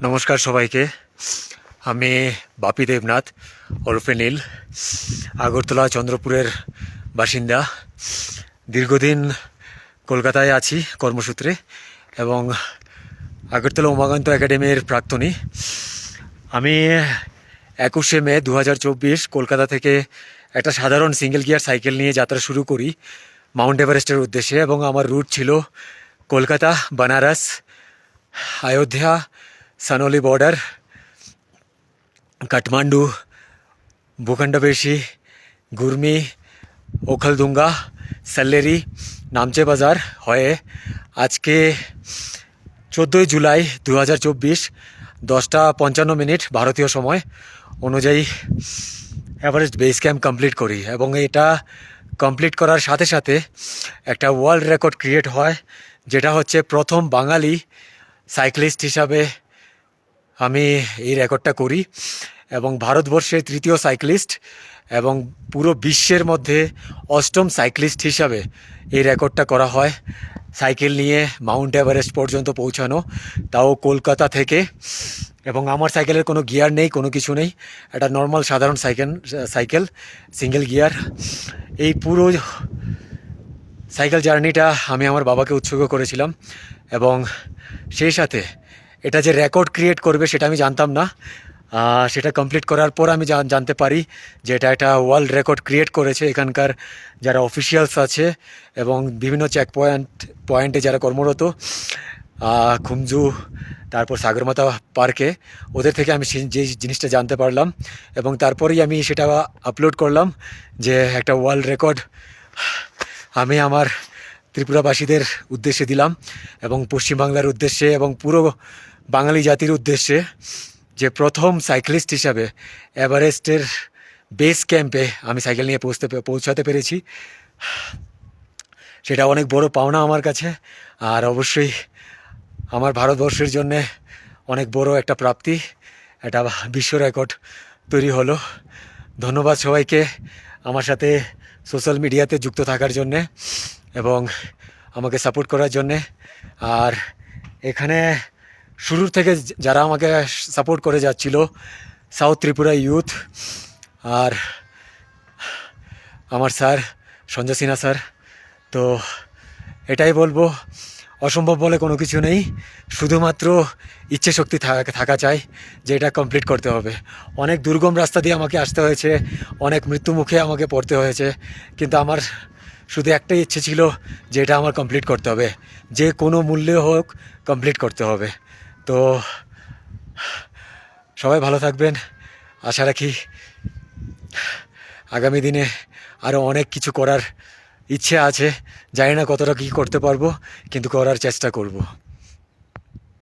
নমস্কার সবাইকে। আমি বাপি দেবনাথ ওরফে নীল, আগরতলা চন্দ্রপুরের বাসিন্দা। দীর্ঘদিন কলকাতায় আছি কর্মসূত্রে এবং আগরতলা উমাকান্ত একাডেমির প্রাক্তনী। আমি 21শে মে 2024 কলকাতা থেকে একটা সাধারণ সিঙ্গেল গিয়ার সাইকেল নিয়ে যাত্রা শুরু করি মাউন্ট এভারেস্টের উদ্দেশ্যে, এবং আমার রুট ছিল কলকাতা, বানারস, अयोध्या, सनौली बॉर्डर, काठमांडू, भूखंडपेशी, गुरमी, ओखलदुंगा, सल्लेरी, नामचे बाजार হয়ে আজকে 14ই জুলাই 2024 10:55 ভারতীয় সময় অনুযায়ী এভারেস্ট বেস ক্যাম্প কমপ্লিট করি। এবং এটা কমপ্লিট করার সাথে সাথে একটা ওয়ার্ল্ড রেকর্ড ক্রিয়েট হয়, যেটা হচ্ছে প্রথম বাঙালি সাইক্লিস্ট হিসাবে আমি এই রেকর্ডটা করি এবং ভারতবর্ষের তৃতীয় সাইক্লিস্ট এবং পুরো বিশ্বের মধ্যে অষ্টম সাইক্লিস্ট হিসাবে এই রেকর্ডটা করা হয়। সাইকেল নিয়ে মাউন্ট এভারেস্ট পর্যন্ত পৌঁছানো, তাও কলকাতা থেকে। এবং আমার সাইকেলের কোনো গিয়ার নেই, কোনো কিছু নেই, একটা নর্মাল সাধারণ সাইকেল সিঙ্গেল গিয়ার। এই পুরো সাইকেল জার্নিটা আমি আমার বাবাকে উৎসর্গ করেছিলাম এবং সেই সাথে এটা যে রেকর্ড ক্রিয়েট করবে সেটা আমি জানতাম না। সেটা কমপ্লিট করার পর আমি জানতে পারি যে এটা একটা ওয়ার্ল্ড রেকর্ড ক্রিয়েট করেছে এখানকার যারা অফিসিয়ালস আছে এবং বিভিন্ন চেক পয়েন্টে যারা কর্মরত, খুমজু, তারপর সাগরমাথা পার্কে, ওদের থেকে আমি যে জিনিসটা জানতে পারলাম এবং তারপরেই আমি সেটা আপলোড করলাম যে একটা ওয়ার্ল্ড রেকর্ড আমি আমার ত্রিপুরাবাসীদের উদ্দেশ্যে দিলাম এবং পশ্চিমবাংলার উদ্দেশ্যে এবং পুরো বাঙালি জাতির উদ্দেশ্যে, যে প্রথম সাইক্লিস্ট হিসাবে এভারেস্টের বেস ক্যাম্পে আমি সাইকেল নিয়ে পৌঁছাতে পেরেছি। সেটা অনেক বড় পাওনা আমার কাছে, আর অবশ্যই আমার ভারতবর্ষের জন্যে অনেক বড় একটা প্রাপ্তি, একটা বিশ্ব রেকর্ড তৈরি হলো। ধন্যবাদ সবাইকে আমার সাথে সোশ্যাল মিডিয়াতে যুক্ত থাকার জন্যে এবং আমাকে সাপোর্ট করার জন্যে। আর এখানে শুরুর থেকে যারা আমাকে সাপোর্ট করে যাচ্ছিল, সাউথ ত্রিপুরা ইউথ আর আমার স্যার সঞ্জয় সিনহা স্যার, তো এটাই বলবো, অসম্ভব বলে কোনো কিছু নেই, শুধুমাত্র ইচ্ছে শক্তি থাকা চাই যে এটা কমপ্লিট করতে হবে। অনেক দুর্গম রাস্তা দিয়ে আমাকে আসতে হয়েছে, অনেক মৃত্যু মুখে আমাকে পড়তে হয়েছে, কিন্তু আমার শুধু একটাই ইচ্ছে ছিল যে এটা আমার কমপ্লিট করতে হবে, যে কোনো মূল্যে হোক কমপ্লিট করতে হবে। তো সবাই ভালো থাকবেন, আশা রাখি আগামী দিনে আরও অনেক কিছু করার ইচ্ছে আছে। জানি না কতটা কী করতে পারবো, কিন্তু করার চেষ্টা করব।